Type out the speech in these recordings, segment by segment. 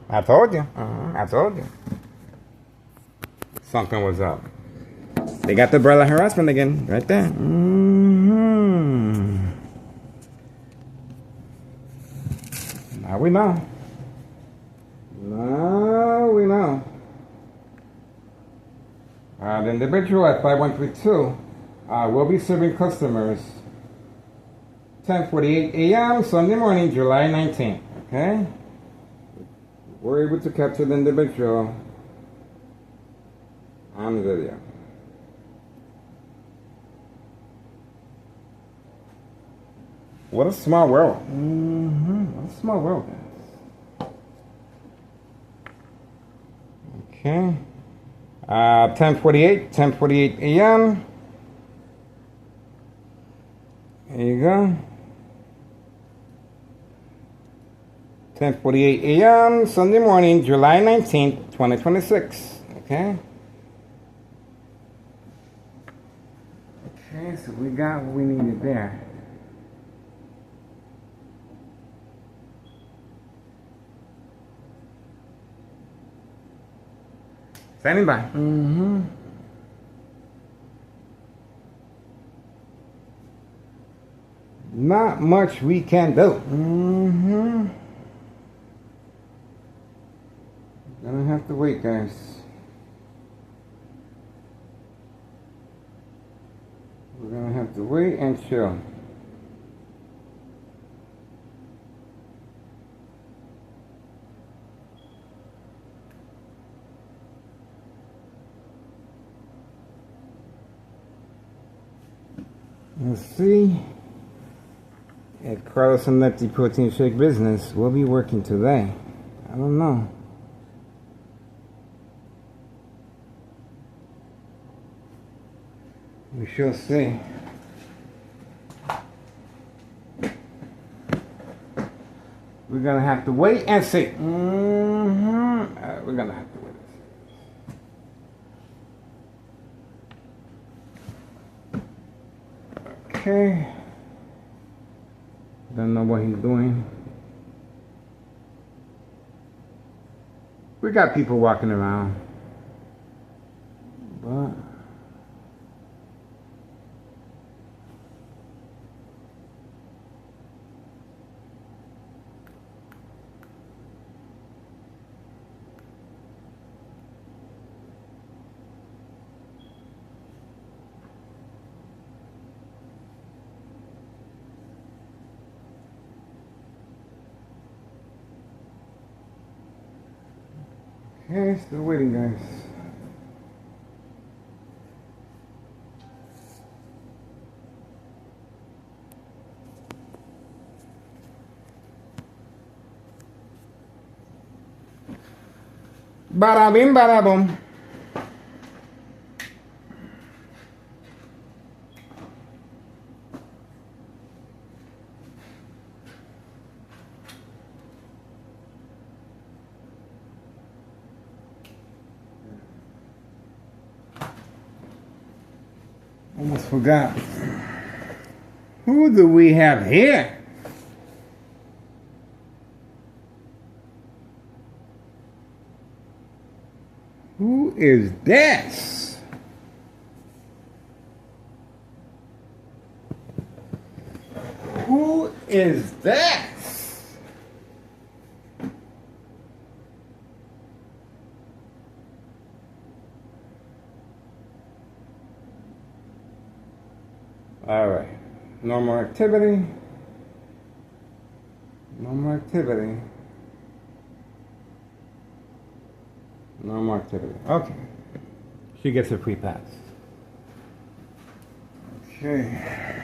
I told you. I told you. Something was up. They got the umbrella harassment again, right there. Now we know. Now we know. The individual at 5132 will be serving customers 10:48 a.m. Sunday morning, July 19th. Okay? We're able to capture the individual on video. What a small world. What a small world, guys. Okay. 10:48 a.m. There you go. 10:48 a.m. Sunday morning, July 19th, 2026. Okay. Okay, so we got what we needed there. Standing by. Not much we can do. Gonna have to wait, guys. We're gonna have to wait and chill. Let's see if Carlos and Lefty Protein Shake business will be working today. I don't know. We shall see. We're gonna have to wait and see. We're gonna have to wait. Okay. Don't know what he's doing. We got people walking around. But okay, still waiting, guys. Bada bing, bada boom. Almost forgot. Who do we have here? Who is this? Who is this? All right. No more activity. No more activity. No more activity. Okay. She gets a free pass. Okay.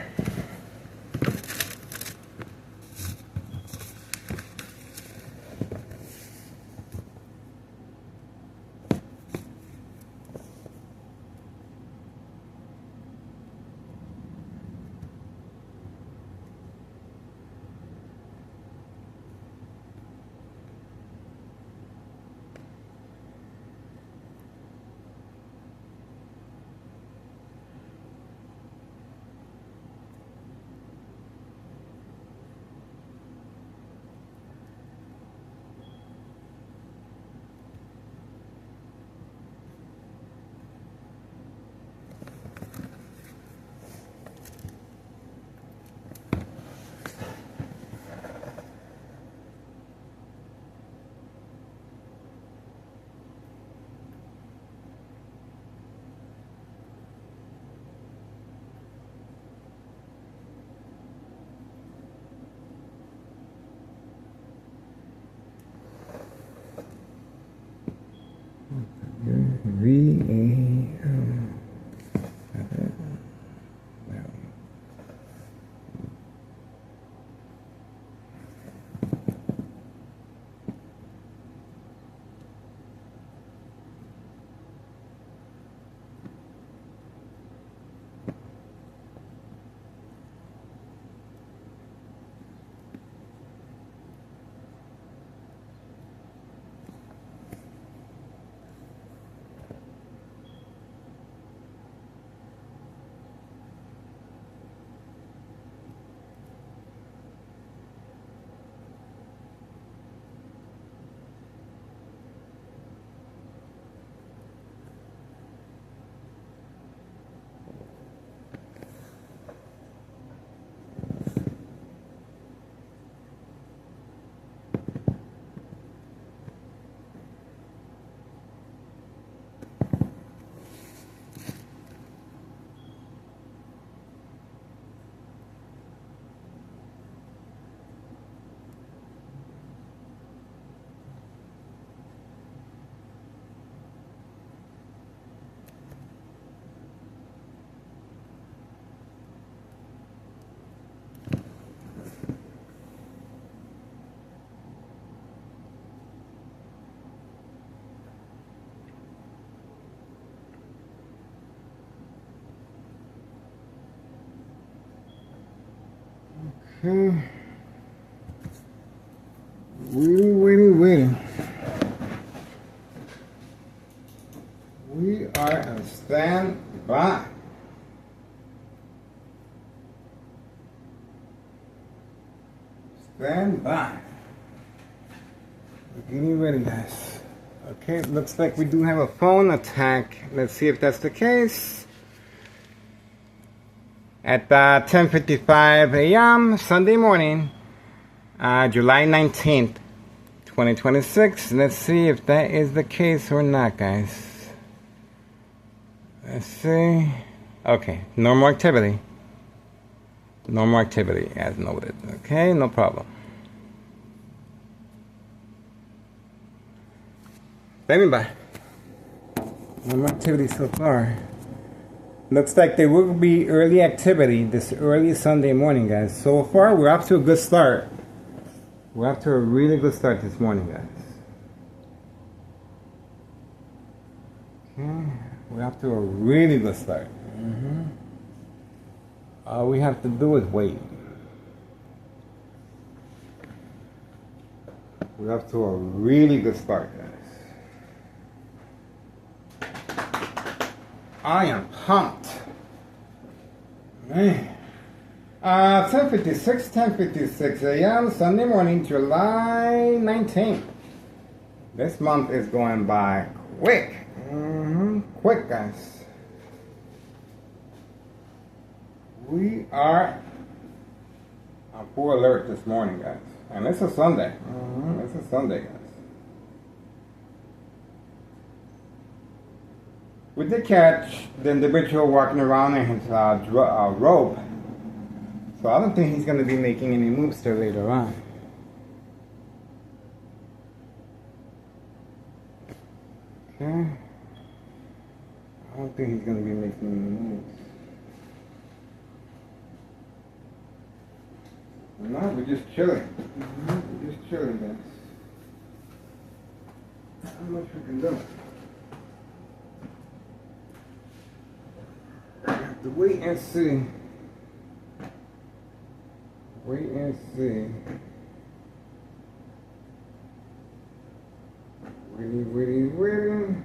Okay. Waiting. We are on standby. Stand by. We're getting ready, guys. Okay, looks like we do have a phone attack. Let's see if that's the case. At 10:55 a.m. Sunday morning, July 19th, 2026. Let's see if that is the case or not, guys. Let's see. Okay, normal activity. Normal activity as noted. Okay, no problem. Standing by. Normal activity so far. Looks like there will be early activity this early Sunday morning, guys. So far, we're off to a good start. We're off to a really good start this morning, guys. Okay, we're off to a really good start. All we have to do is wait. We're off to a really good start, guys. I am pumped. Man. 10:56 a.m. Sunday morning, July 19th. This month is going by quick. Quick, guys. We are on full alert this morning, guys. And it's a Sunday. It's a Sunday, guys. We did catch the individual walking around in his robe. So I don't think he's going to be making any moves till later on. Okay. I don't think he's going to be making any moves. No, we're just chilling. We're just chilling, guys. Not much we can do. We have to wait and see. Wait and see. Waiting. Waiting.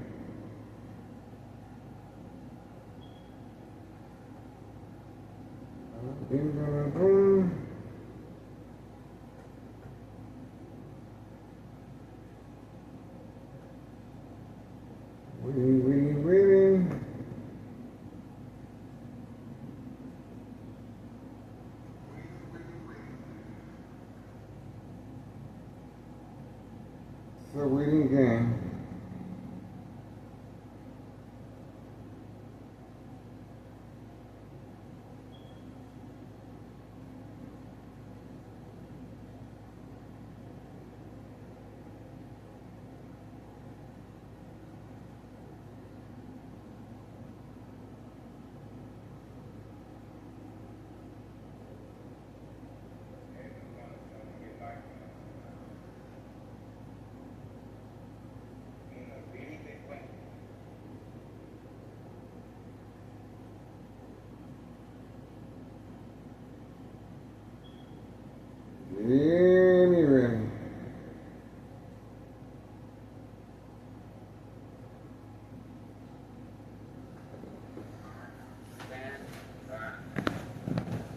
So waiting again. Really.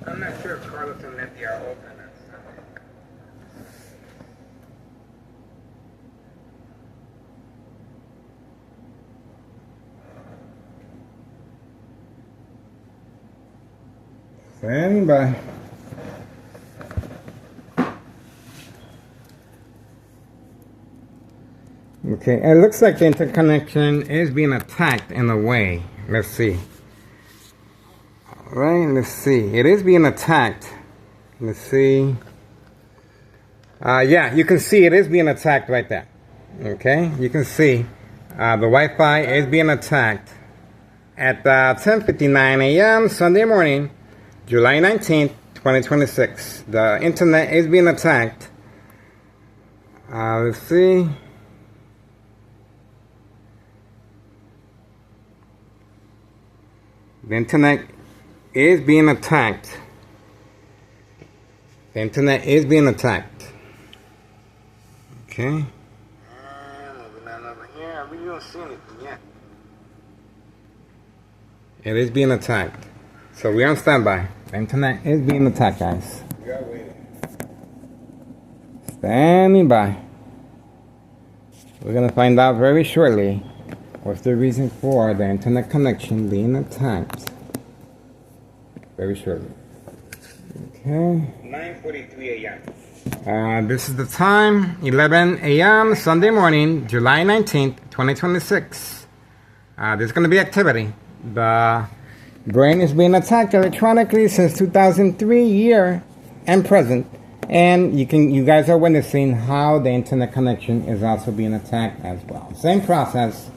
I'm not sure if Carlos and Letty are open. Standing by. Okay, it looks like the interconnection is being attacked in a way. Let's see. Alright, let's see. It is being attacked. Let's see. Yeah, you can see it is being attacked right there. Okay, you can see the Wi-Fi is being attacked at 10:59 a.m. Sunday morning, July 19th, 2026. The internet is being attacked. Let's see. The internet is being attacked. The internet is being attacked. Okay. Moving on over here. We don't see anything yet. It is being attacked. So we're on standby. The internet is being attacked, guys. We are waiting. Standing by. We're gonna find out very shortly what's the reason for the internet connection being attacked. Very shortly. Okay. 9:43 a.m. This is the time, 11 a.m. Sunday morning, July 19th, 2026. There's going to be activity. The brain is being attacked electronically since 2003 year and present. And you guys are witnessing how the internet connection is also being attacked as well. Same process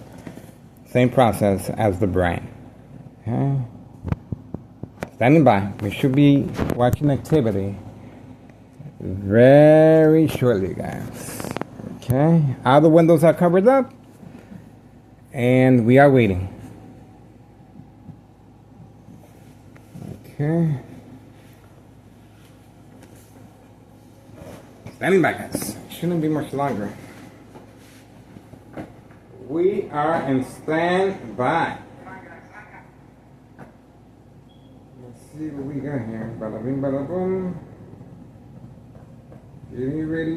as the brain. Okay. Standing by. We should be watching activity very shortly, guys. Okay. All the windows are covered up. And we are waiting. Okay. Standing by, guys. Shouldn't be much longer. We are in standby. Let's see what we got here. Bada bing, bada boom. Getting ready.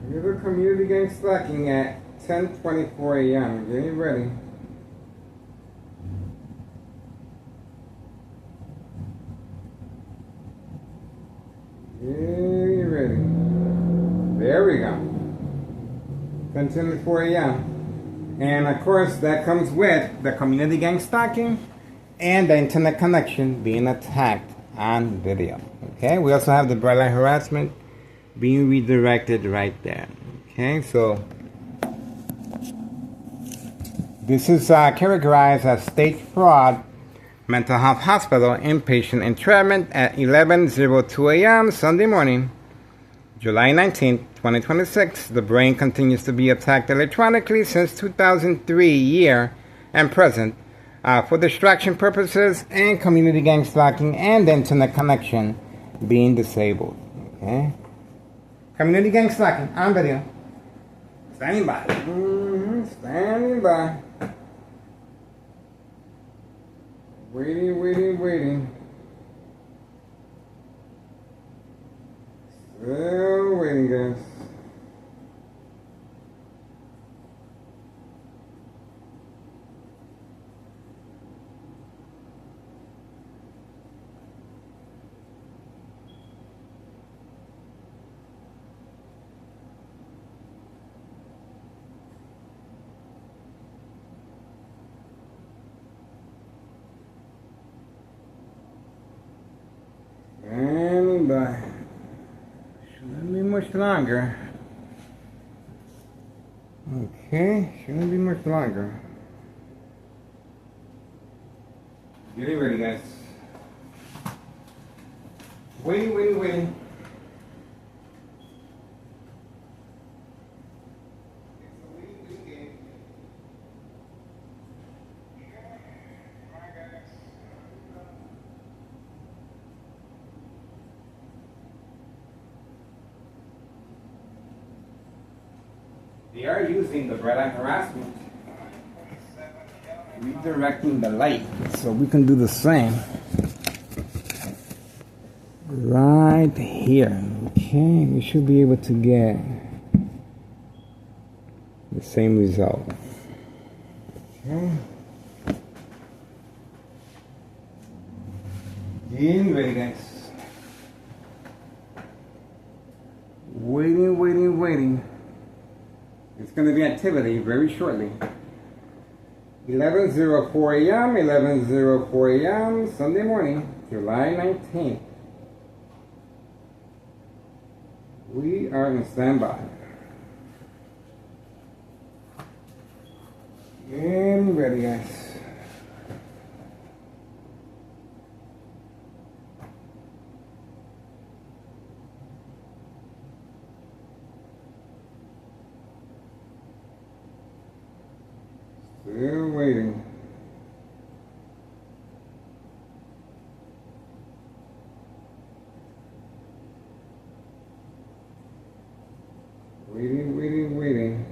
Here's a community gang slacking at 10:24 a.m. Getting ready. Getting ready. There we go. 10:24 a.m. And of course, that comes with the community gang stalking and the internet connection being attacked on video. Okay, we also have the bright light harassment being redirected right there. Okay, so this is characterized as stage fraud, mental health hospital inpatient entrapment at 11:02 a.m. Sunday morning, July 19th, 2026. The brain continues to be attacked electronically since 2003 year and present for distraction purposes and community gang stalking and internet connection being disabled. Okay, community gang stalking on video. Standing by. Standing by. Waiting. Still waiting, guys. Standing by. Shouldn't be much longer. Okay, shouldn't be much longer. Getting ready, guys. Waiting. They are using the bright light harassment, redirecting the light, so we can do the same right here. Okay, we should be able to get the same result. Okay. Getting ready, guys. Waiting. It's going to be activity very shortly. 11:04 a.m. Sunday morning, July 19th. We are in standby. Getting ready, guys. Still waiting. Waiting. Waiting.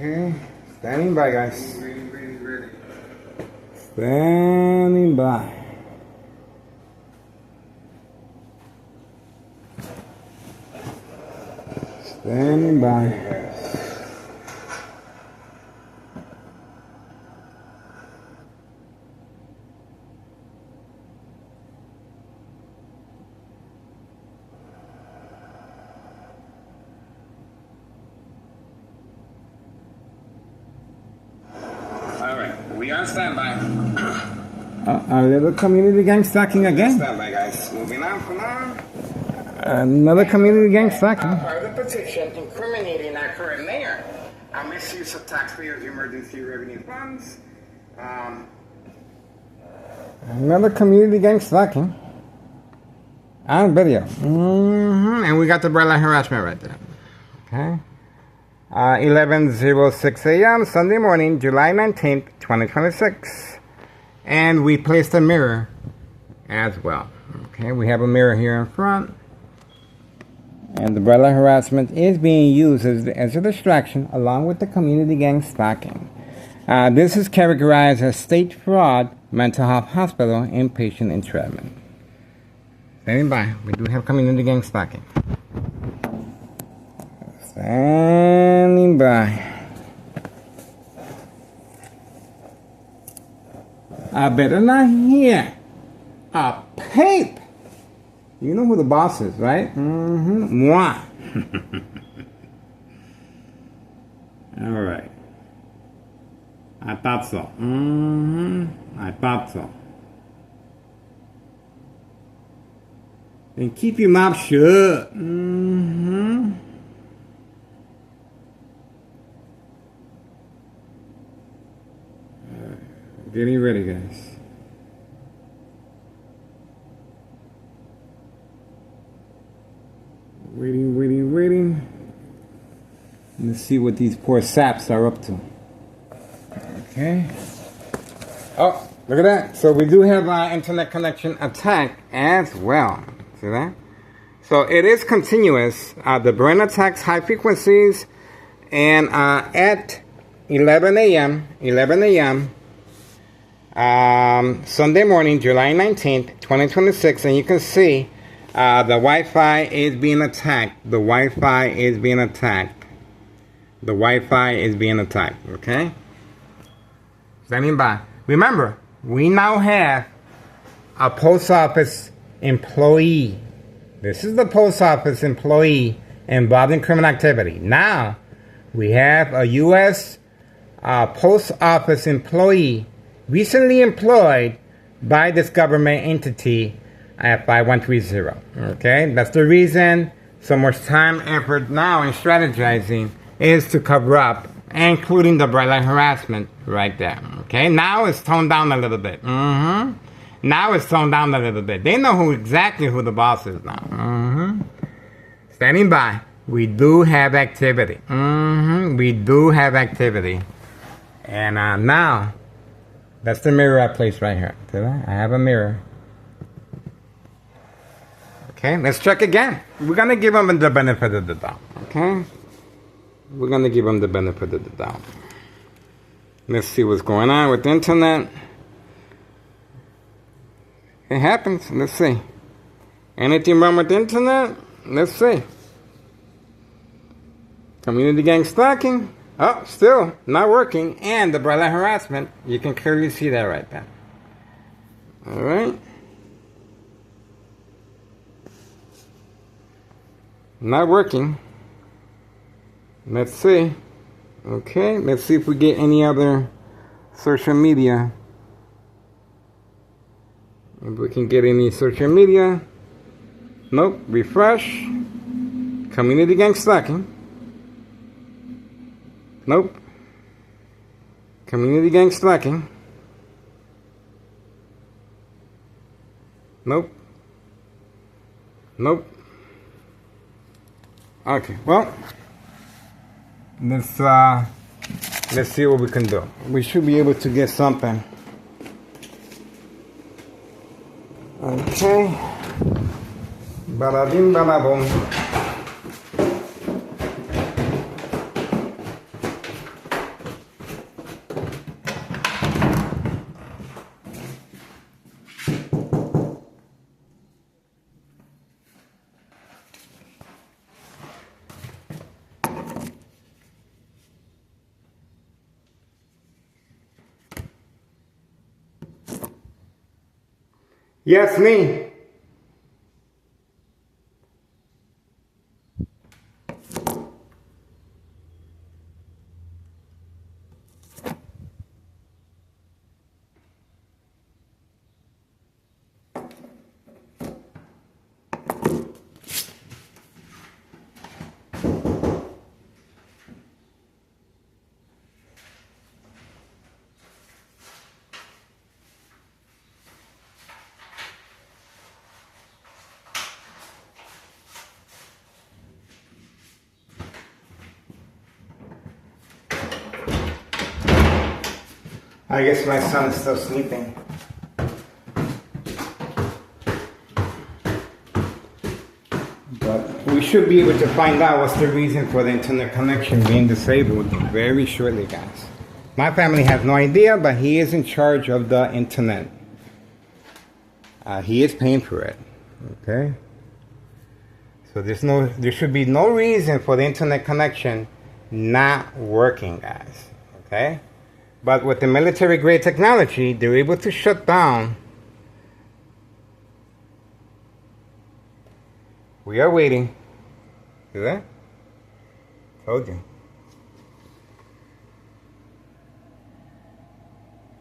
Okay, standing by, guys. Standing by. Standing by. We are standby. A little community gang stacking again. Standby, guys. Moving on for now. Another community gang stacking. Part of the petition incriminating our current mayor on misuse of taxpayers' emergency revenue funds. Another community gang stacking. On video. And we got the Brella harassment right there. Okay. 11:06 a.m. Sunday morning, July 19th, 2026. And we placed a mirror as well. Okay, we have a mirror here in front. And the Brella harassment is being used as a distraction along with the community gang stalking. This is characterized as state fraud, mental health hospital, inpatient entrapment. Standing by. We do have community gang stalking. Standing by. I better not hear a peep. You know who the boss is, right? Moi. All right. I thought so. I thought so. And keep your mouth shut. Getting ready, guys. Waiting. Let's see what these poor saps are up to. Okay. Oh, look at that. So we do have our internet connection attack as well. See that? So it is continuous. The brain attacks high frequencies, and at 11 a.m. Sunday morning, July 19th, 2026, and you can see the Wi-Fi is being attacked. The Wi-Fi is being attacked, okay? Standing by. Remember, we now have a post office employee. This is the post office employee involved in criminal activity. Now, we have a U.S. Post office employee recently employed by this government entity at 5130. Okay, that's the reason so much time, effort now in strategizing is to cover up, including the Brella harassment right there. Okay, now it's toned down a little bit. Now it's toned down a little bit. They know exactly who the boss is now. Standing by. We do have activity. We do have activity. And now, that's the mirror I placed right here. I have a mirror. Okay, let's check again. We're going to give them the benefit of the doubt. Okay? We're going to give them the benefit of the doubt. Let's see what's going on with the internet. It happens. Let's see. Anything wrong with the internet? Let's see. Community gang stalking. Oh, still not working. And the Brella harassment. You can clearly see that right there. All right. Not working. Let's see. Okay, let's see if we get any other social media. If we can get any social media. Nope. Refresh. Community gang stalking. Nope. Community gang slacking. Nope. Nope. Okay, well, let's see what we can do. We should be able to get something. Okay. Bada bing, bada boom. Yes, me. I guess my son is still sleeping. But we should be able to find out what's the reason for the internet connection being disabled very shortly, guys. My family has no idea, but he is in charge of the internet. He is paying for it. Okay? So there should be no reason for the internet connection not working, guys. Okay? But with the military grade technology, they're able to shut down. We are waiting. See that? Told you.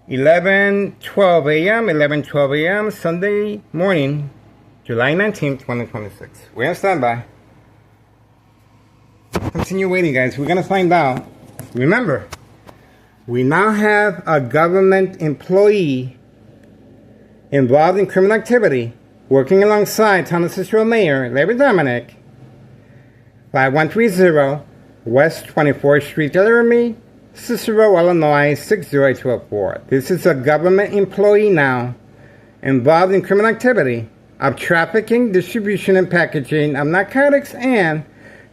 11:12 a.m., 11:12 a.m., Sunday morning, July 19th, 2026. We're on standby. Continue waiting, guys. We're going to find out. Remember, we now have a government employee involved in criminal activity working alongside Town of Cicero Mayor Larry Dominic, 5130 West 24th Street, Laramie, Cicero, Illinois, 60804. This is a government employee now involved in criminal activity of trafficking, distribution, and packaging of narcotics, and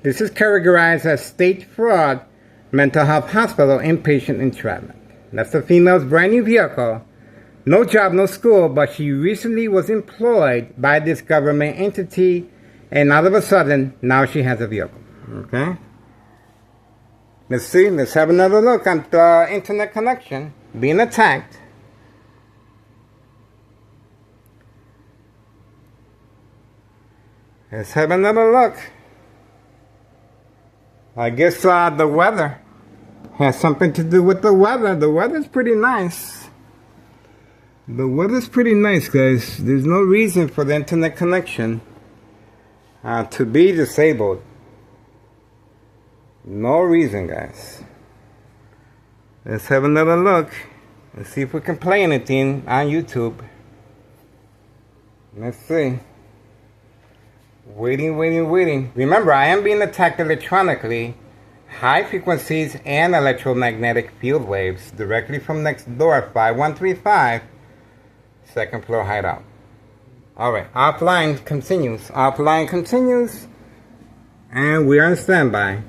this is categorized as state fraud, mental health hospital, inpatient entrapment. That's the female's brand new vehicle. No job, no school, but she recently was employed by this government entity, and all of a sudden, now she has a vehicle. Okay? Let's see, let's have another look at the internet connection being attacked. Let's have another look. I guess the weather has something to do with the weather. The weather's pretty nice. The weather's pretty nice, guys. There's no reason for the internet connection to be disabled. No reason, guys. Let's have another look. Let's see if we can play anything on YouTube. Let's see. Waiting. Remember, I am being attacked electronically. High frequencies and electromagnetic field waves directly from next door, 5135, second floor hideout. Alright, offline continues. And we are on standby.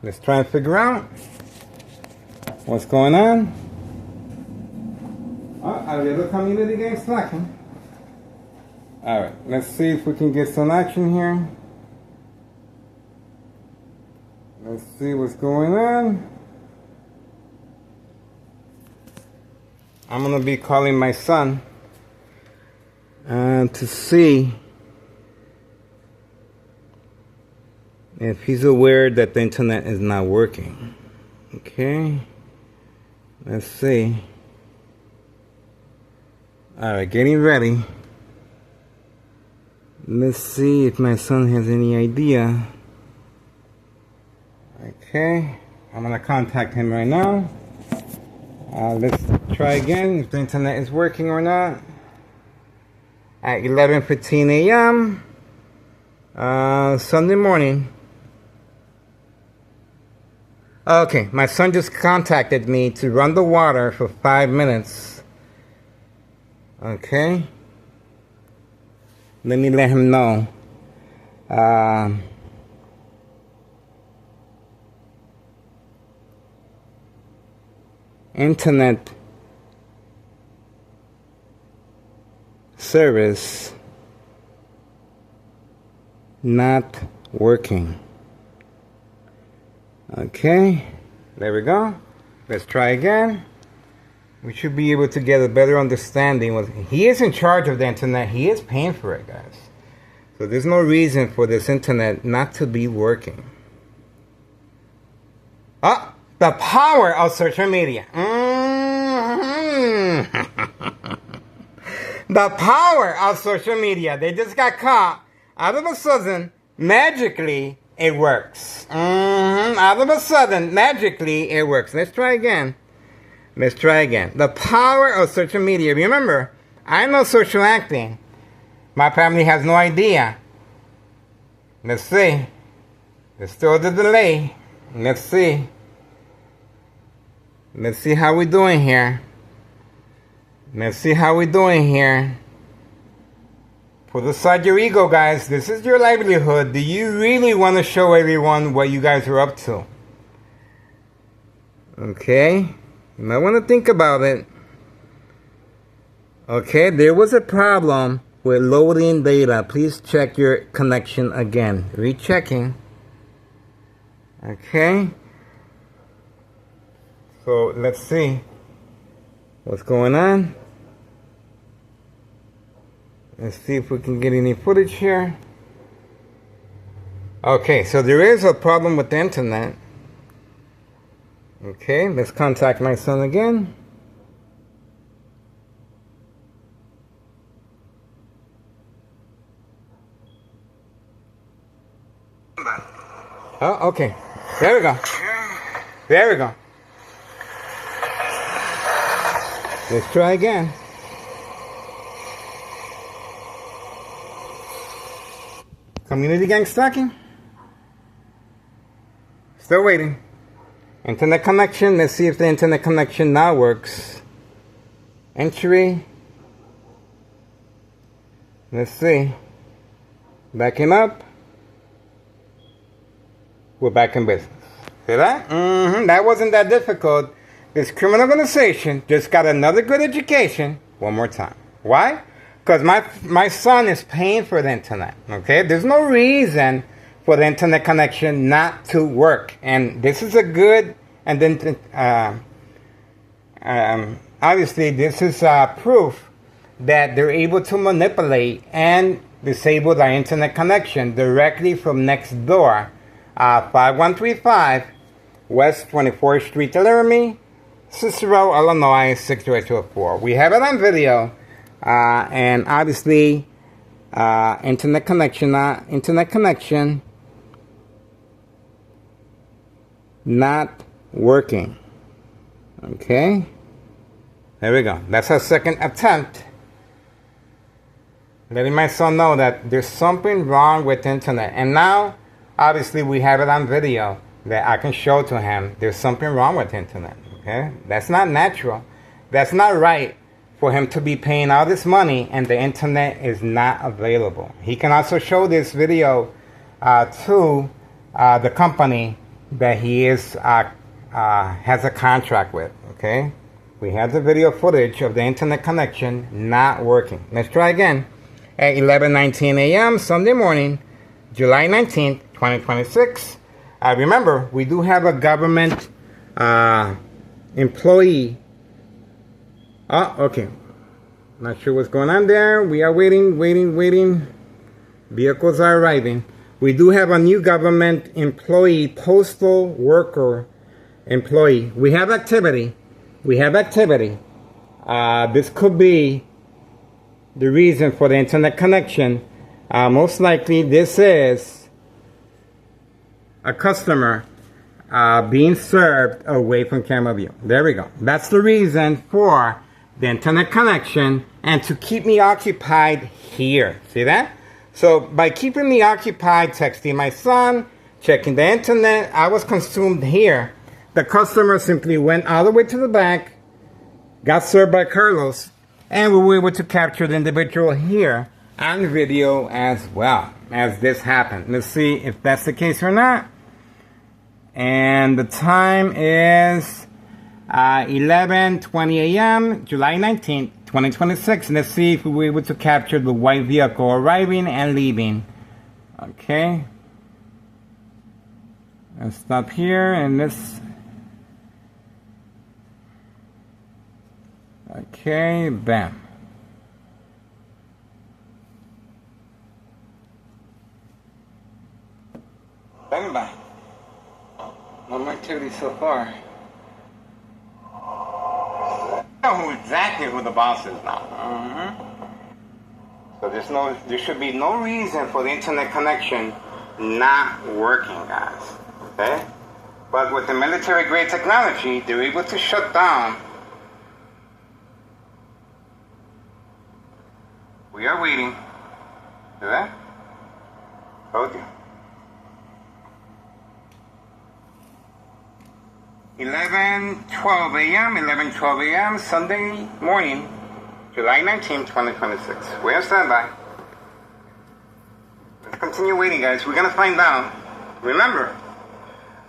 Let's try and figure out what's going on. Oh, a little community gang slacking. Alright, let's see if we can get some action here. Let's see what's going on. I'm going to be calling my son to see if he's aware that the internet is not working. Okay. Let's see. Alright, getting ready. Let's see if my son has any idea Okay, I'm gonna contact him right now. Let's try again if the internet is working or not. At 11:15 a.m. Sunday morning. Okay, my son just contacted me to run the water for 5 minutes. Okay. Let me let him know. Internet service not working. Okay, there we go. Let's try again. We should be able to get a better understanding. He is in charge of the internet. He is paying for it, guys. So there's no reason for this internet not to be working. Oh, the power of social media. The power of social media. They just got caught. Out of a sudden, magically, it works. Out of a sudden, magically, it works. Let's try again. Let's try again. The power of social media. Remember, I know social acting. My family has no idea. Let's see. There's still the delay. Let's see. Let's see how we're doing here. Let's see how we're doing here. Put aside your ego, guys. This is your livelihood. Do you really want to show everyone what you guys are up to? Okay. You might want to think about it. Okay, there was a problem with loading data. Please check your connection again. Rechecking. Okay. So let's see what's going on. Let's see if we can get any footage here. Okay, so there is a problem with the internet. Okay, let's contact my son again. Oh, okay. There we go. There we go. Let's try again. Community gang stalking. Still waiting. Internet connection. Let's see if the internet connection now works. Entry. Let's see. Backing up. We're back in business. See that? That wasn't that difficult. This criminal organization just got another good education one more time. Why? Because my son is paying for the internet. Okay? There's no reason for the internet connection not to work. And this is a good, and then obviously this is proof that they're able to manipulate and disable the internet connection directly from next door. 5135 West 24th Street, Laramie, Cicero, Illinois 60204. We have it on video, and obviously internet connection not working. Okay, there we go. That's our second attempt, letting my son know that there's something wrong with the internet. And now obviously we have it on video that I can show to him there's something wrong with the internet. Okay, that's not natural. That's not right for him to be paying all this money and the internet is not available. He can also show this video to the company that he is has a contract with. Okay, we have the video footage of the internet connection not working. Let's try again. At 11:19 a.m. Sunday morning, July 19th, 2026. Remember, we do have a government employee. Oh, okay. Not sure what's going on there. We are waiting. Vehicles are arriving. We do have a new government employee, postal worker employee. We have activity. This could be the reason for the internet connection. Most likely this is a customer being served away from camera view. There we go. That's the reason for the internet connection and to keep me occupied here. See that? So by keeping me occupied, texting my son, checking the internet, I was consumed here. The customer simply went all the way to the back, got served by Carlos, and we were able to capture the individual here on video as well as this happened. Let's see if that's the case or not. And the time is 11:20 a.m., July 19th, 2026. Let's see if we were able to capture the white vehicle arriving and leaving. Okay. Let's stop here and let's... Okay, bam. Bang bang. No activity so far. I know exactly who the boss is now. So there should be no reason for the internet connection not working, guys. Okay? But with the military grade technology, they're able to shut down. We are waiting. See that? Told you. 11:12 a.m., 11:12 a.m., Sunday morning, July 19, 2026. We're on standby. Let's continue waiting, guys. We're going to find out. Remember,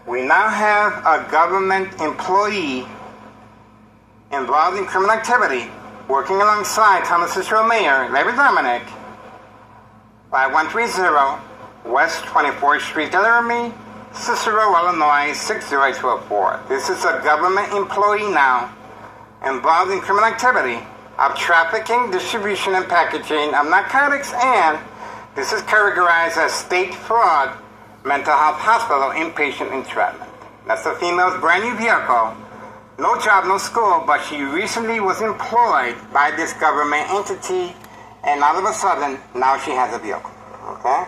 we now have a government employee involved in criminal activity working alongside Thomas Cicero Mayor Larry Dominic, 5130 West 24th Street, Laramie, Cicero, Illinois 60204. This is a government employee now involved in criminal activity of trafficking, distribution, and packaging of narcotics, and this is categorized as state fraud, mental health hospital, inpatient entrapment. That's the female's brand new vehicle. No job, no school, but she recently was employed by this government entity, and all of a sudden, now she has a vehicle. Okay?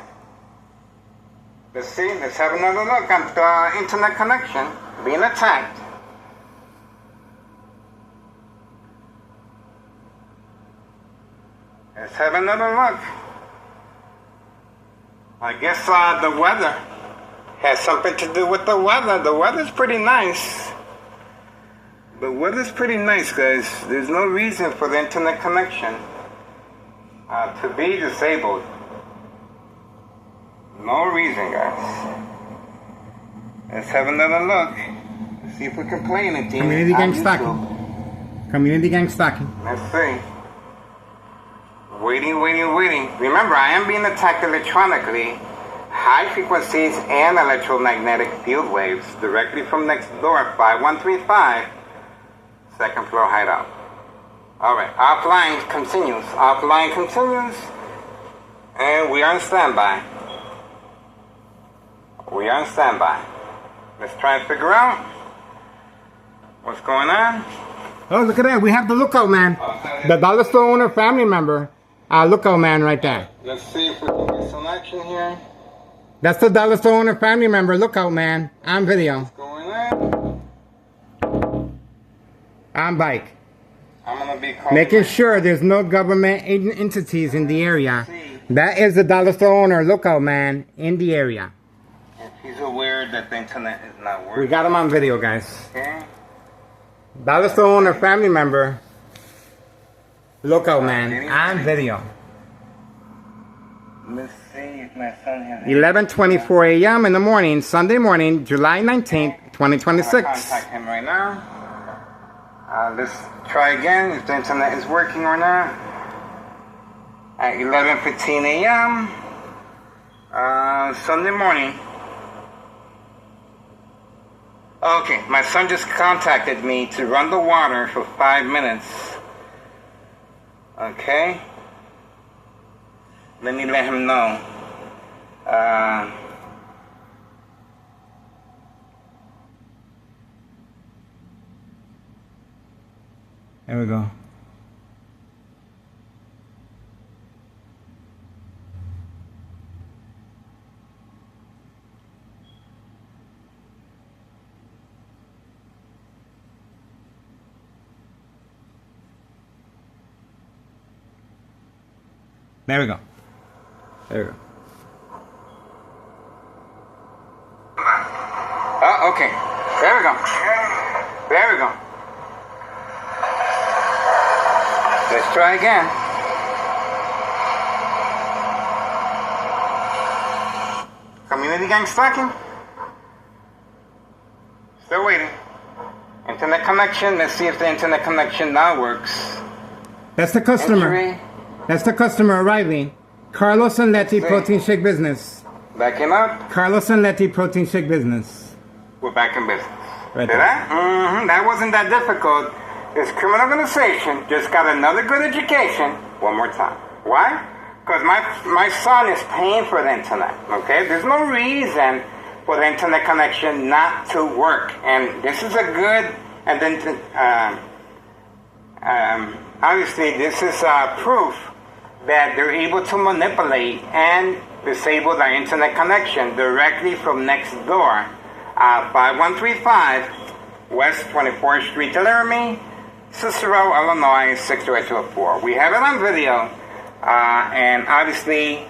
Let's see, let's have another look at the internet connection being attacked. Let's have another look. I guess the weather has something to do with the weather. The weather's pretty nice. The weather's pretty nice, guys. There's no reason for the internet connection to be disabled. No reason, guys. Let's have another look. Let's see if we can play anything. Community gang stalking. Community gang stalking. Let's see. Waiting. Remember, I am being attacked electronically. High frequencies and electromagnetic field waves directly from next door, 5135. Second floor hideout. Alright, offline continues. And we are on standby. Let's try and figure out what's going on. Oh, look at that. We have the lookout man. The dollar store owner family member. Lookout man right there. Let's see if we can get some action here. That's the dollar store owner family member. Lookout man. On video. What's going on? On bike. I'm gonna be calling Making sure there's no government entities in the area. That is the dollar store owner, lookout man, in the area. if he's aware that the internet is not working. We got him on video, guys. Okay. Dollar store owner, family member, lookout man, on video. Let's see if my son has 11:24 a.m. in the morning, Sunday morning, July 19th, I'm 2026. gonna contact him right now. Let's try again if the internet is working or not. At 11:15 a.m. Sunday morning. Okay, my son just contacted me to run the water for 5 minutes. Okay. Let me let him know. There we go. There we go. There we go. Oh, okay. There we go. There we go. Let's try again. Community gang stalking. Still waiting. Internet connection. Let's see if the internet connection now works. That's the customer. Entry. That's the customer arriving. Carlos and Letty See. Protein Shake Business. Backing up. Carlos and Letty Protein Shake Business. We're back in business. Right See there. that? That wasn't that difficult. This criminal organization just got another good education one more time. Why? Because my son is paying for the internet. Okay? There's no reason for the internet connection not to work. And this is a good, and then obviously this is proof that they're able to manipulate and disable the internet connection directly from next door. 5135 West 24th Street, Laramie, Cicero, Illinois 62804. We have it on video, and obviously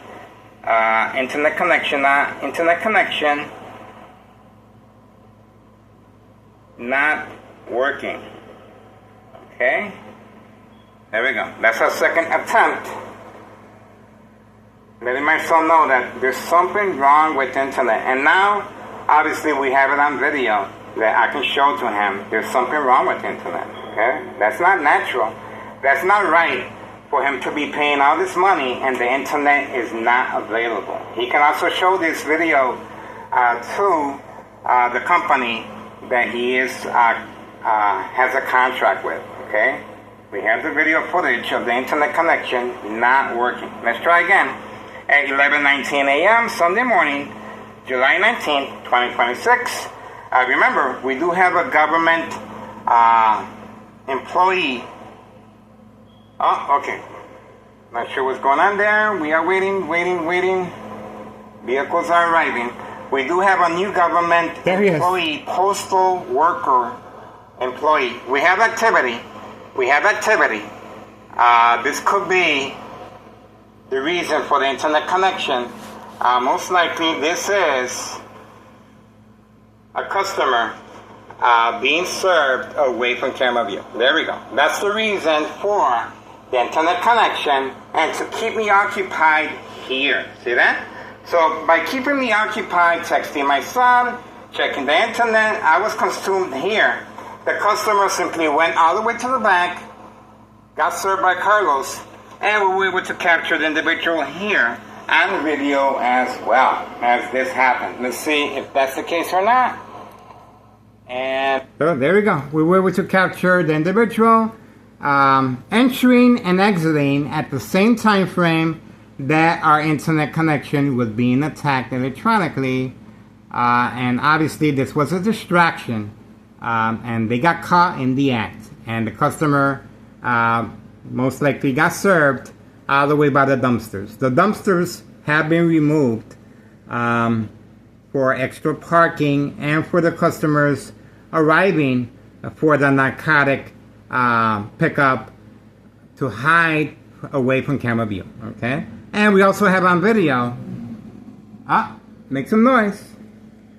internet connection not working. Okay, there we go. That's our second attempt. Letting my son know that there's something wrong with the internet, and now obviously we have it on video that I can show to him there's something wrong with the internet. Okay, that's not natural. That's not right for him to be paying all this money and the internet is not available. He can also show this video to the company that he is has a contract with. Okay, we have the video footage of the internet connection not working. Let's try again. At 11:19 a.m. Sunday morning, July 19th, 2026. Remember, we do have a government employee. Oh, okay. Not sure what's going on there. We are waiting. Vehicles are arriving. We do have a new government employee, postal worker employee. We have activity. This could be the reason for the internet connection. Most likely this is a customer being served away from camera view. There we go. That's the reason for the internet connection and to keep me occupied here. See that? So by keeping me occupied, texting my son, checking the internet, I was consumed here. The customer simply went all the way to the back, got served by Carlos, and we were able to capture the individual here on video as well as this happened. Let's see if that's the case or not. And so there we go. We were able to capture the individual entering and exiting at the same time frame that our internet connection was being attacked electronically. And obviously this was a distraction. And they got caught in the act. And the customer most likely got served all the way by the dumpsters. The dumpsters have been removed for extra parking and for the customers arriving for the narcotic pickup to hide away from camera view. Okay, and we also have on video. Make some noise.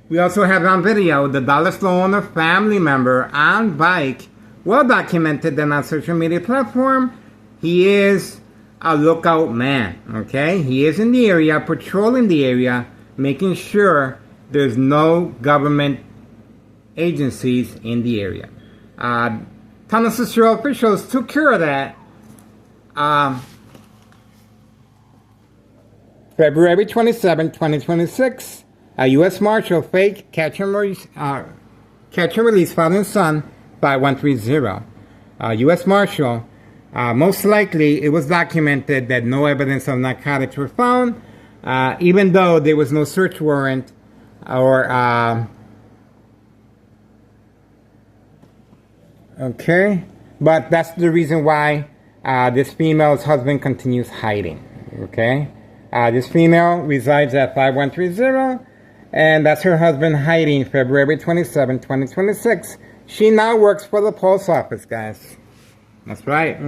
We also have on video the dollar store owner family member on bike, well documented and on social media platform. He is a lookout man, okay? He is in the area, patrolling the area, making sure there's no government agencies in the area. Town of Cicero officials took care of that February 27, 2026. A U.S. Marshal fake catch and release father and son 5130. U.S. Marshal, most likely it was documented that no evidence of narcotics were found, even though there was no search warrant or okay, but that's the reason why this female's husband continues hiding. Okay, this female resides at 5130. And that's her husband hiding February 27, 2026. She now works for the post office, guys. That's right.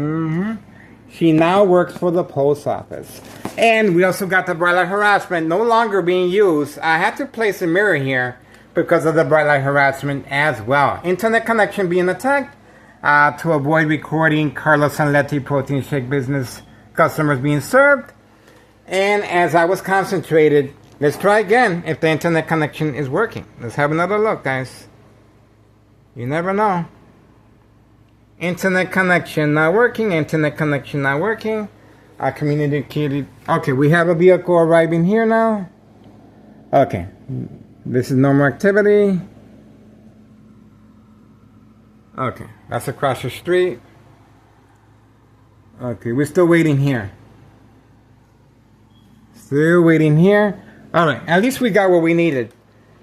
She now works for the post office. And we also got the bright light harassment no longer being used. I had to place a mirror here because of the bright light harassment as well. Internet connection being attacked to avoid recording Carlos Sanletti protein shake business customers being served. And as I was concentrated, let's try again if the internet connection is working. Let's have another look, guys. You never know. Internet connection not working. Internet connection not working. Our communicated. Okay, we have a vehicle arriving here now. Okay. This is normal activity. Okay, that's across the street. Okay, we're still waiting here. Still waiting here. Alright, at least we got what we needed.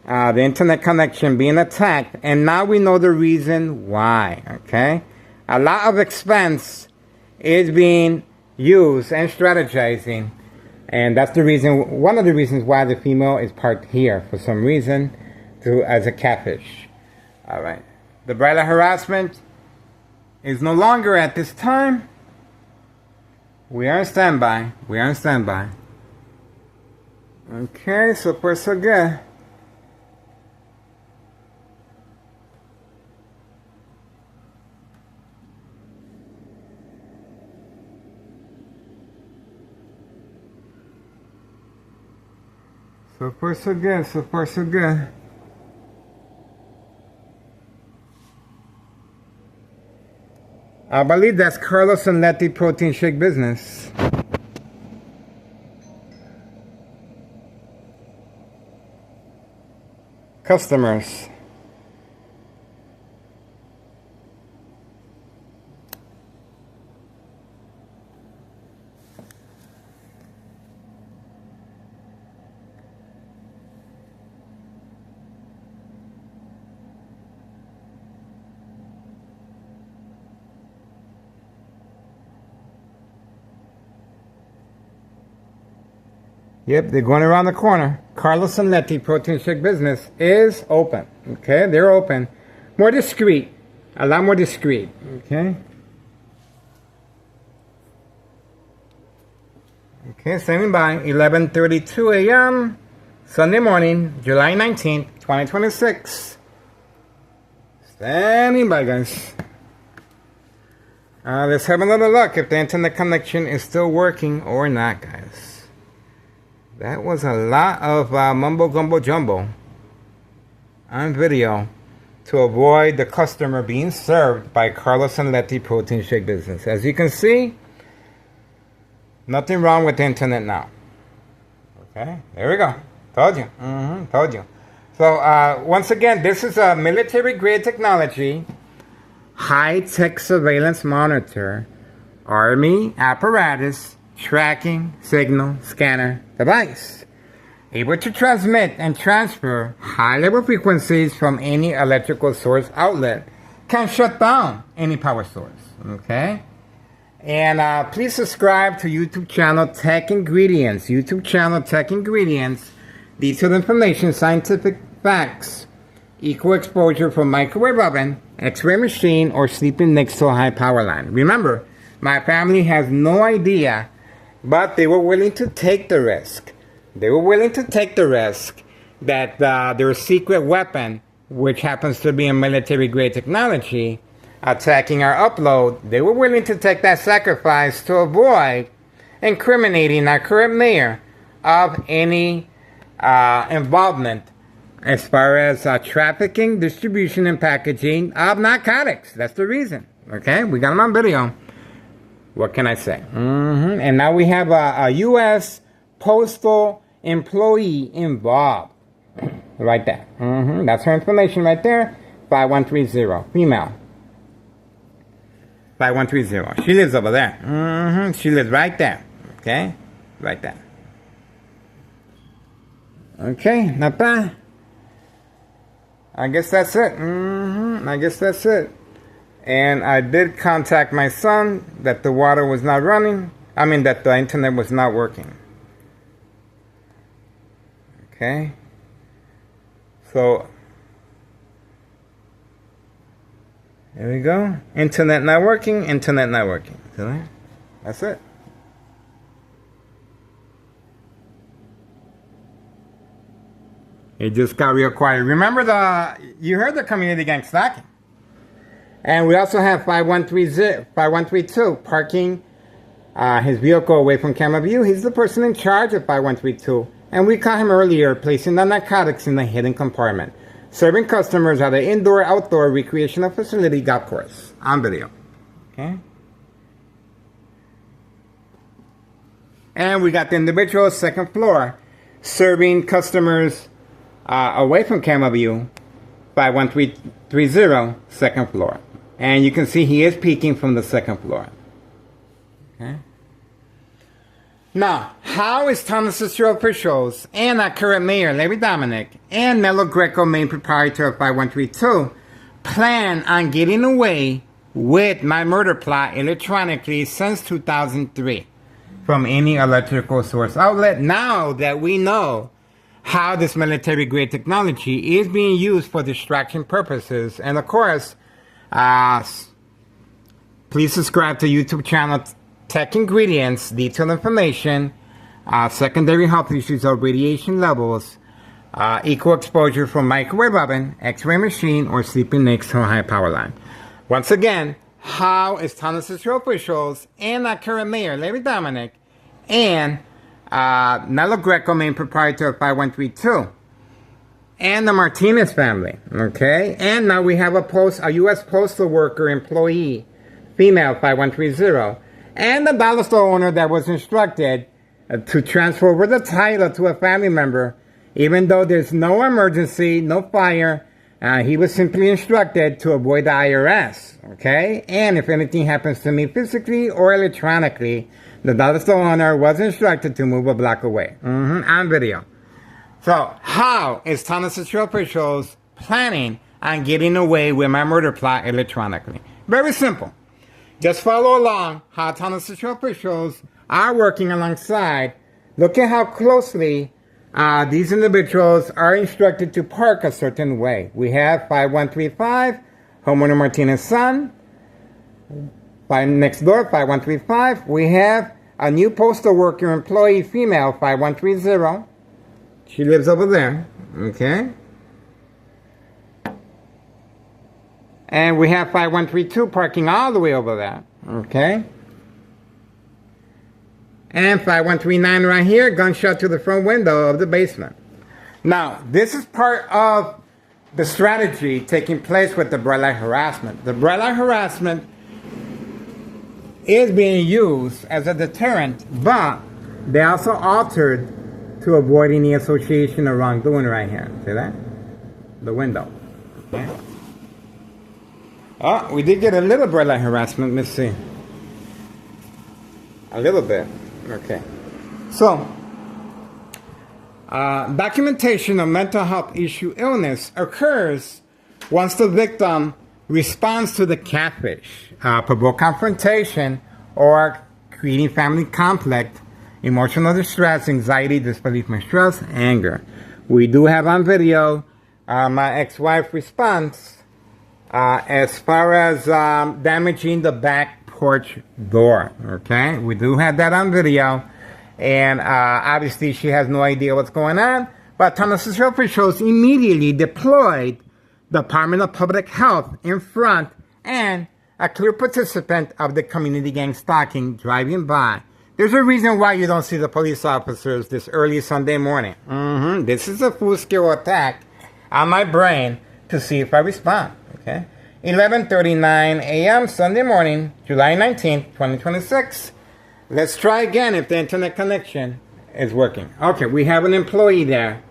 The internet connection being attacked. And now we know the reason why. Okay? A lot of expense is being used and strategizing. And that's the reason, one of the reasons why the female is parked here for some reason as a catfish. Alright. The bright light harassment is no longer at this time. We are on standby. We are on standby. Okay, so far so good. So far so good, so far so good. I believe that's Carlos Sanletti protein shake business. Customers. Yep, they're going around the corner. Carlos Sanletti protein shake business is open. Okay, they're open. More discreet. A lot more discreet. Okay. Okay, standing by. 11:32 a.m. Sunday morning, July 19th, 2026. Standing by, guys. Let's have another look if the internet connection is still working or not, guys. That was a lot of mumbo gumbo jumbo on video to avoid the customer being served by Carlos Sanletti protein shake business. As you can see, nothing wrong with the internet now. Okay, there we go. Told you. Told you. So once again, this is a military grade technology, high-tech surveillance monitor, Army apparatus, tracking, signal, scanner, device. Able to transmit and transfer high-level frequencies from any electrical source outlet. Can shut down any power source. Okay? And please subscribe to YouTube channel Tech Ingredients. YouTube channel Tech Ingredients. Detailed information, scientific facts. Equal exposure from microwave oven, X-ray machine, or sleeping next to a high power line. Remember, my family has no idea, but they were willing to take the risk. They were willing to take the risk that their secret weapon, which happens to be a military-grade technology, attacking our upload, they were willing to take that sacrifice to avoid incriminating our current mayor of any involvement as far as trafficking, distribution, and packaging of narcotics. That's the reason. Okay? We got them on video. What can I say? And now we have a U.S. postal employee involved. Right there. That's her information right there. 5130. Female. 5130. She lives over there. She lives right there. Okay? Right there. Okay, not bad. I guess that's it. I guess that's it. And I did contact my son that the water was not running. I mean, that the internet was not working. Okay. So, there we go. Internet not working. Internet not working. See that? That's it. It just got real quiet. Remember you heard the community gang stalking. And we also have 5132 parking his vehicle away from camera view. He's the person in charge of 5132. And we caught him earlier placing the narcotics in the hidden compartment, serving customers at an indoor-outdoor recreational facility golf course on video. Okay. And we got the individual second floor serving customers away from camera view, 51330 second floor. And you can see he is peeking from the second floor. Okay. Now, how is Thomas Cicero officials and our current mayor, Larry Dominic, and Melo Greco, main proprietor of 5132, plan on getting away with my murder plot electronically since 2003 from any electrical source outlet, now that we know how this military-grade technology is being used for distraction purposes? And of course, please subscribe to YouTube channel Tech Ingredients, detailed information, secondary health issues of radiation levels, equal exposure from microwave oven, x-ray machine, or sleeping next to a high power line. Once again, how is Thomas Cicero officials and our current mayor, Larry Dominic, and Melo Greco, main proprietor of 5132, and the Martinez family, okay? And now we have a U.S. postal worker employee, female, 5130, and the dollar store owner that was instructed to transfer over the title to a family member, even though there's no emergency, no fire. He was simply instructed to avoid the IRS, okay? And if anything happens to me physically or electronically, the dollar store owner was instructed to move a block away. On video. So, how is Thomas Cicero officials planning on getting away with my murder plot electronically? Very simple. Just follow along how Thomas Cicero officials are working alongside. Look at how closely these individuals are instructed to park a certain way. We have 5135, homeowner Martinez's son. Next door, 5135. We have a new postal worker employee, female, 5130. She lives over there. Okay. And we have 5132 parking all the way over there. Okay. And 5139 right here, gunshot to the front window of the basement. Now, this is part of the strategy taking place with the bright light harassment. The bright light harassment is being used as a deterrent, but they also altered to avoid any association or wrongdoing right here. See that? The window. Okay. Oh, we did get a little bright light harassment. Let's see. A little bit. Okay. So, documentation of mental health issue illness occurs once the victim responds to the catfish, provoke confrontation, or creating family conflict, emotional distress, anxiety, disbelief, mistrust, anger. We do have on video my ex-wife response as far as damaging the back porch door. Okay, we do have that on video, and obviously she has no idea what's going on. But Thomas Cicero officials immediately deployed the Department of Public Health in front, and a clear participant of the community gang stalking driving by. There's a reason why you don't see the police officers this early Sunday morning. This is a full-scale attack on my brain to see if I respond. Okay, 11:39 a.m. Sunday morning, July 19th, 2026. Let's try again if the internet connection is working. Okay, we have an employee there.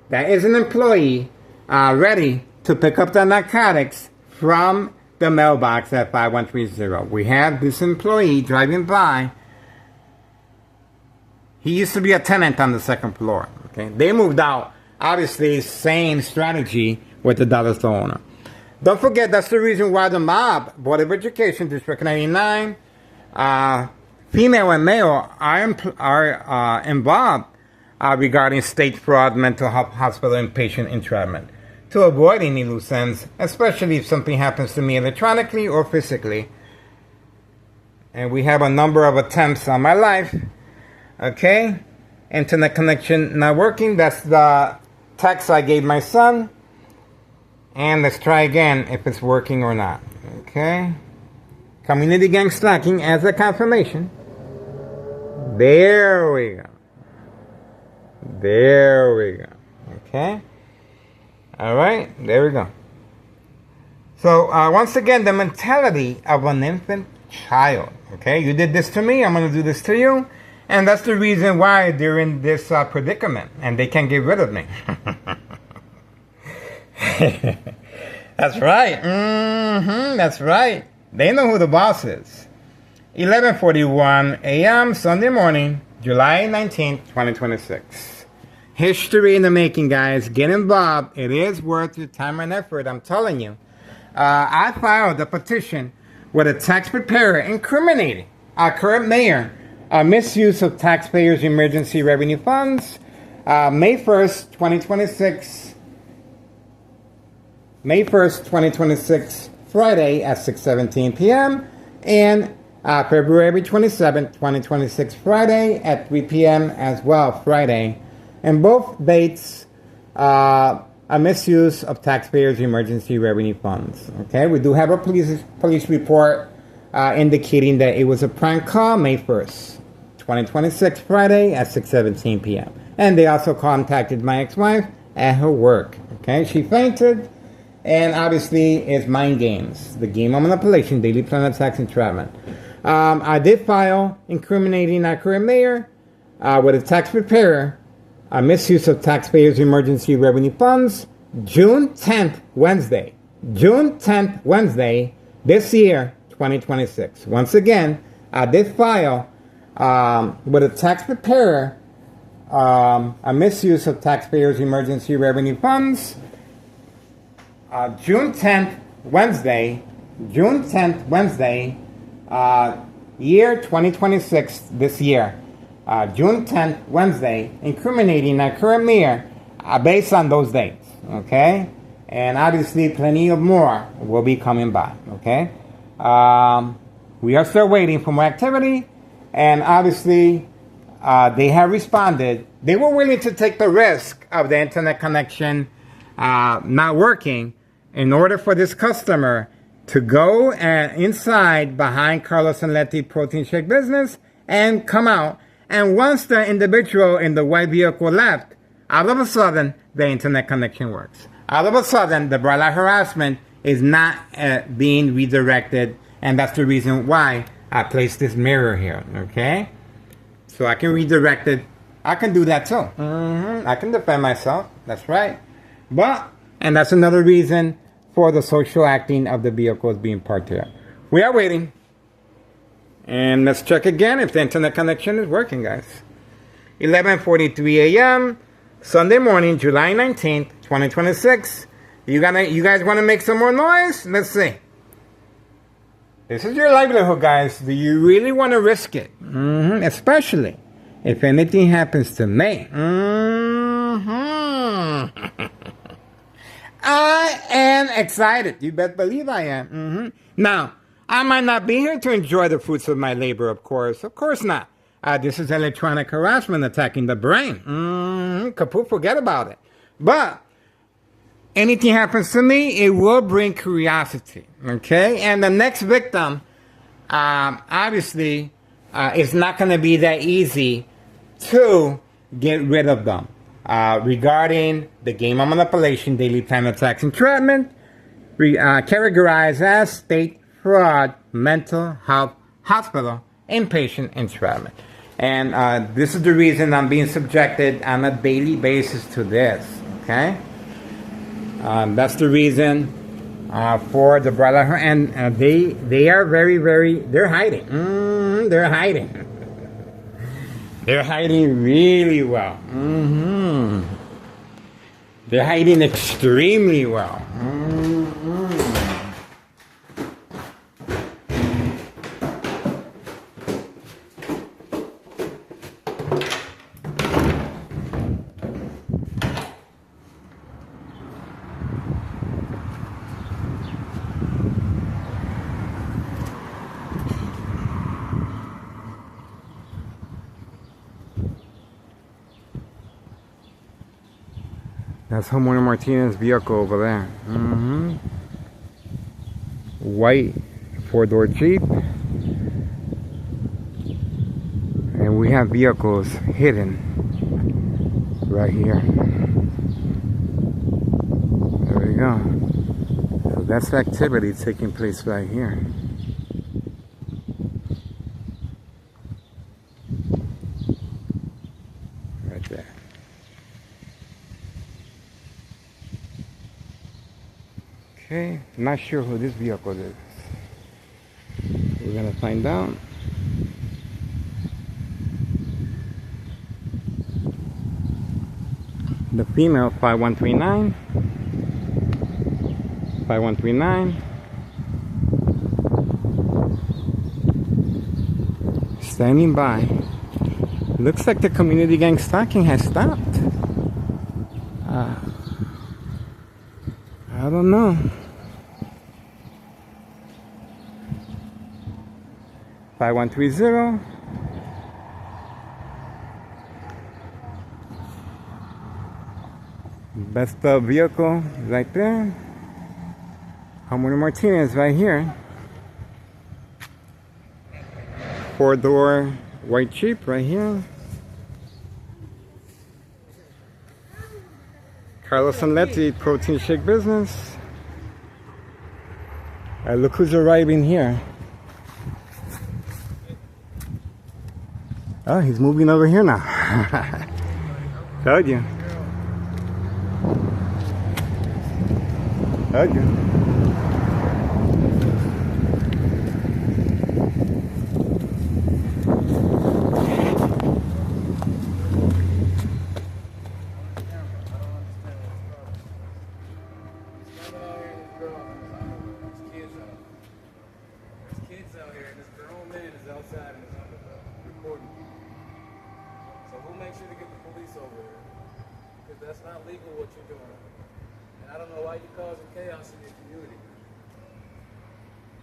That is an employee ready to pick up the narcotics from the mailbox at 5130. We have this employee driving by. He used to be a tenant on the second floor. Okay, they moved out. Obviously, same strategy with the dollar store owner. Don't forget, that's the reason why the mob, Board of Education, District 99, female and male are involved regarding state fraud, mental health hospital inpatient entrapment, to avoid any loose ends, especially if something happens to me electronically or physically. and we have a number of attempts on my life. Okay, internet connection not working. That's the text I gave my son. And let's try again if it's working or not. Okay, community gang slacking as a confirmation. There we go. There we go. Okay. All right, there we go. So once again, the mentality of an infant child. Okay, you did this to me, I'm going to do this to you. And that's the reason why they're in this predicament and they can't get rid of me. That's right. That's right. They know who the boss is. 11:41 a.m. Sunday morning, July 19th, 2026. History in the making, guys. Get involved. It is worth your time and effort, I'm telling you. I filed a petition with a tax preparer incriminating our current mayor misuse of taxpayers' emergency revenue funds. May 1st, 2026. May 1st, 2026, Friday at 6:17 p.m. And February 27th, 2026, Friday at 3 p.m. as well, Friday. And both dates a misuse of taxpayers' emergency revenue funds. Okay, we do have a police report indicating that it was a prank call May 1st, 2026, Friday at 6:17 p.m. And they also contacted my ex-wife at her work. Okay, she fainted, and obviously it's mind games, the game of manipulation, daily plan of tax entrapment. I did file incriminating our current mayor with a tax preparer, a misuse of taxpayers' emergency revenue funds, June 10th, Wednesday. June 10th, Wednesday, this year, 2026. Once again, I did file with a tax preparer a misuse of taxpayers' emergency revenue funds, June 10th, Wednesday, June 10th, Wednesday, year 2026, this year. June 10th, Wednesday, incriminating our current mayor based on those dates, okay? And obviously plenty of more will be coming by, okay? We are still waiting for more activity, and obviously they have responded. They were willing to take the risk of the internet connection not working in order for this customer to go inside behind Carlos and Letty protein shake business and come out. And once the individual in the white vehicle left, all of a sudden, the internet connection works. All of a sudden, the broadcast harassment is not being redirected, and that's the reason why I placed this mirror here, okay? So I can redirect it. I can do that too. I can defend myself, that's right. And that's another reason for the social acting of the vehicles being parked here. We are waiting. And let's check again if the internet connection is working, guys. 11:43 a.m. Sunday morning, July 19th, 2026. You guys want to make some more noise? Let's see. This is your livelihood, guys. Do you really want to risk it? Especially if anything happens to me. I am excited. You better believe I am. Now, I might not be here to enjoy the fruits of my labor, of course. Of course not. This is electronic harassment attacking the brain. Kaput, forget about it. But anything happens to me, it will bring curiosity. Okay? And the next victim, obviously, it's not going to be that easy to get rid of them. Regarding the game of manipulation, daily plan of tax entrapment, categorized as state fraud, mental health, hospital, inpatient entrapment. And this is the reason I'm being subjected on a daily basis to this, okay? That's the reason for the brother, and they are they're hiding. They're hiding. They're hiding really well. They're hiding extremely well. That's homeowner Martinez's vehicle over there. White 4-door Jeep. And we have vehicles hidden right here. There we go. So that's activity taking place right here. Right there. Okay, not sure who this vehicle is. We're gonna find out. The female 5139. 5139. Standing by. Looks like the community gang stalking has stopped. I don't know. Five one three zero. That's the vehicle right there. Homeowner Martinez right here. 4-door white Jeep right here. Carlos Anletti, protein shake business. Look who's arriving here. Oh, he's moving over here now. Told you. Told you. That's not legal what you're doing. And I don't know why you're causing chaos in your community.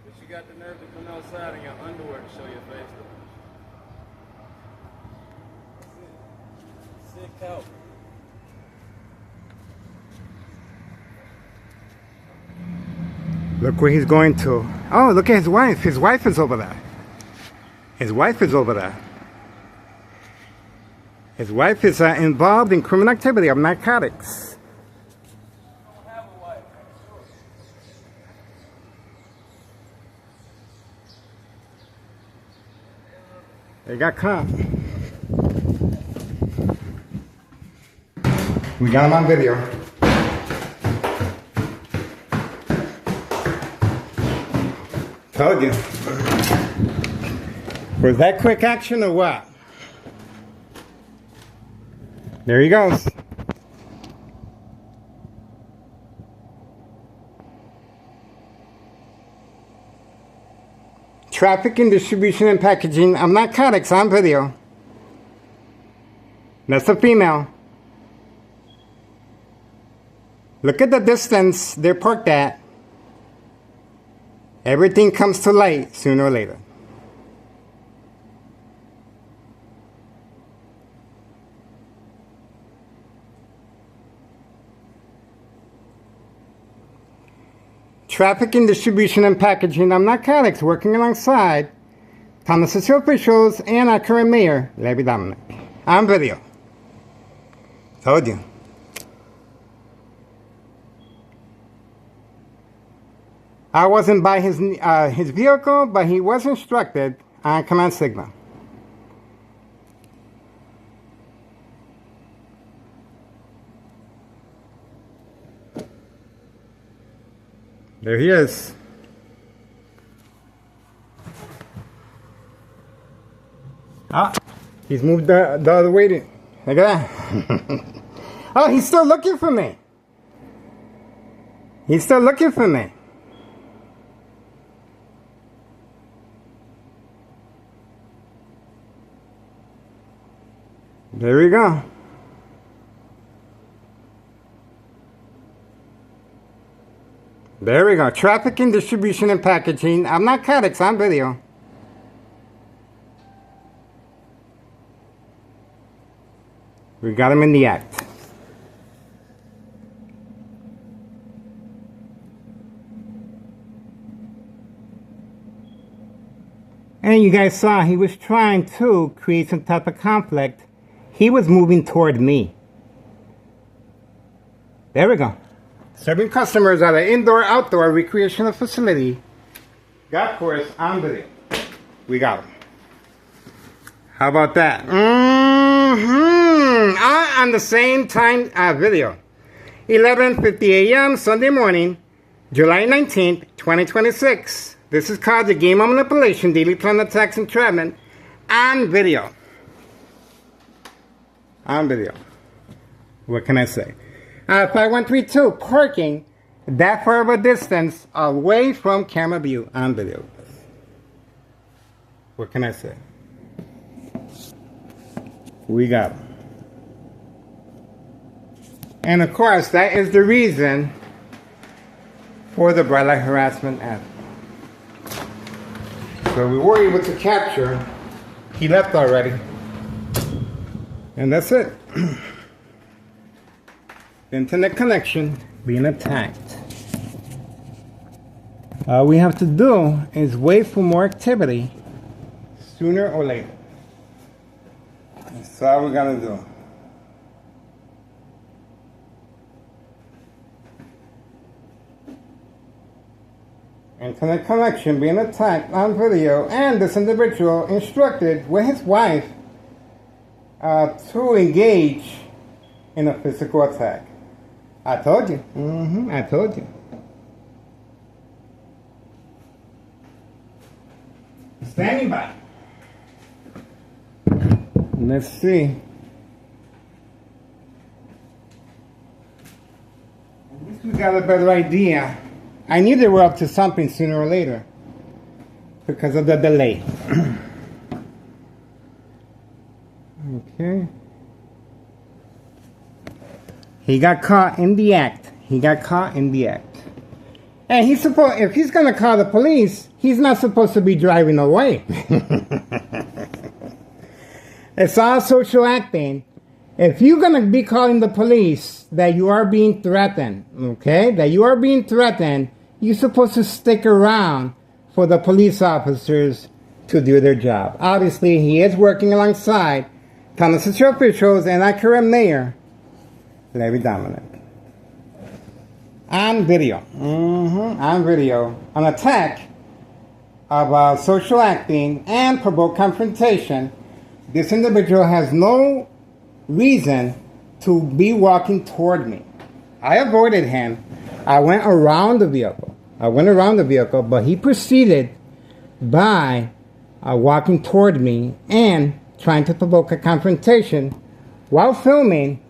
But you got the nerve to come outside in your underwear to show your face. Sick out. Look where he's going to. Oh, look at his wife. His wife is over there. His wife is over there. His wife is involved in criminal activity of narcotics. I don't have a wife, I'm sure. They got caught. We got him on video. Told you. Was that quick action or what? There he goes. Trafficking, distribution, and packaging of narcotics on video. That's a female. Look at the distance they're parked at. Everything comes to light sooner or later. Trafficking, distribution, and packaging of narcotics, working alongside Thomas City officials and our current mayor, Levy Dominic. On video. Told you. I wasn't by his vehicle, but he was instructed on command signal. There he is. Ah, he's moved the other way. Look at that. Oh, he's still looking for me. He's still looking for me. There we go. There we go. Trafficking, distribution, and packaging of narcotics on video. We got him in the act. And you guys saw he was trying to create some type of conflict. He was moving toward me. There we go. Serving customers at an indoor-outdoor recreational facility. Golf course on video. We got him. How about that? On the same time video. 11:50 a.m. Sunday morning, July 19th, 2026. This is called the Game of Manipulation, Daily Plan Attacks, Entrapment on video. On video. What can I say? 5132, parking that far of a distance away from camera view on video. What can I say? We got him. And of course, that is the reason for the bright light harassment app. So we were able to capture. He left already. And that's it. Internet connection being attacked. All we have to do is wait for more activity sooner or later. That's all we gotta do. Internet connection being attacked on video, and this individual instructed with his wife to engage in a physical attack. I told you. I told you. Standing by. Let's see. At least we got a better idea. I knew they were up to something sooner or later because of the delay. Okay. He got caught in the act. He got caught in the act. And he's supposed, if he's going to call the police, he's not supposed to be driving away. It's all social acting. If you're going to be calling the police that you are being threatened, okay, that you are being threatened, you're supposed to stick around for the police officers to do their job. Obviously, he is working alongside Thomas City officials and our current mayor, Larry Dominic. On video. On video. An attack of social acting and provoke confrontation. This individual has no reason to be walking toward me. I avoided him. I went around the vehicle. But he proceeded by walking toward me and trying to provoke a confrontation while filming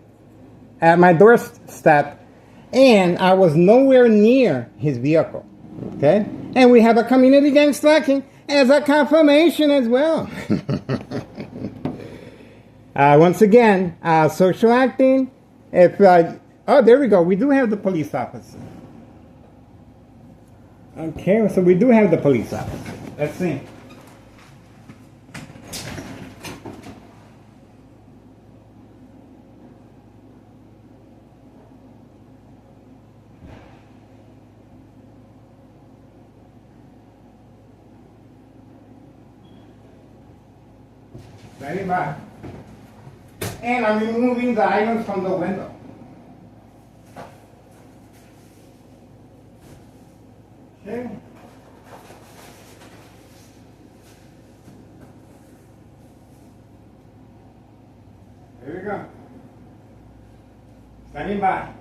at my doorstep, and I was nowhere near his vehicle. Okay? And we have a community gang stalking as a confirmation as well. Once again, social acting. If oh, there we go. We do have the police officer. Okay, so we do have the police officer. Let's see. Standing by. And I'm removing the items from the window. Okay. There we go. Standing by.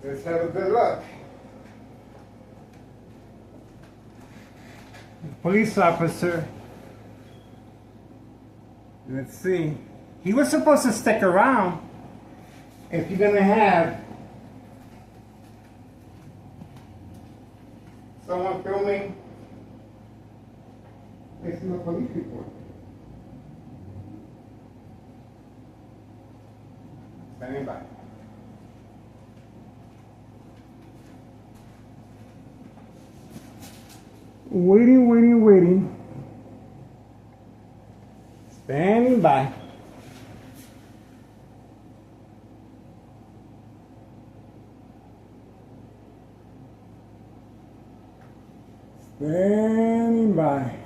Let's have a good look. Police officer. Let's see. He was supposed to stick around if you're going to have Someone filming. It's in the police report. Standing by. Waiting. Standing by. Standing by.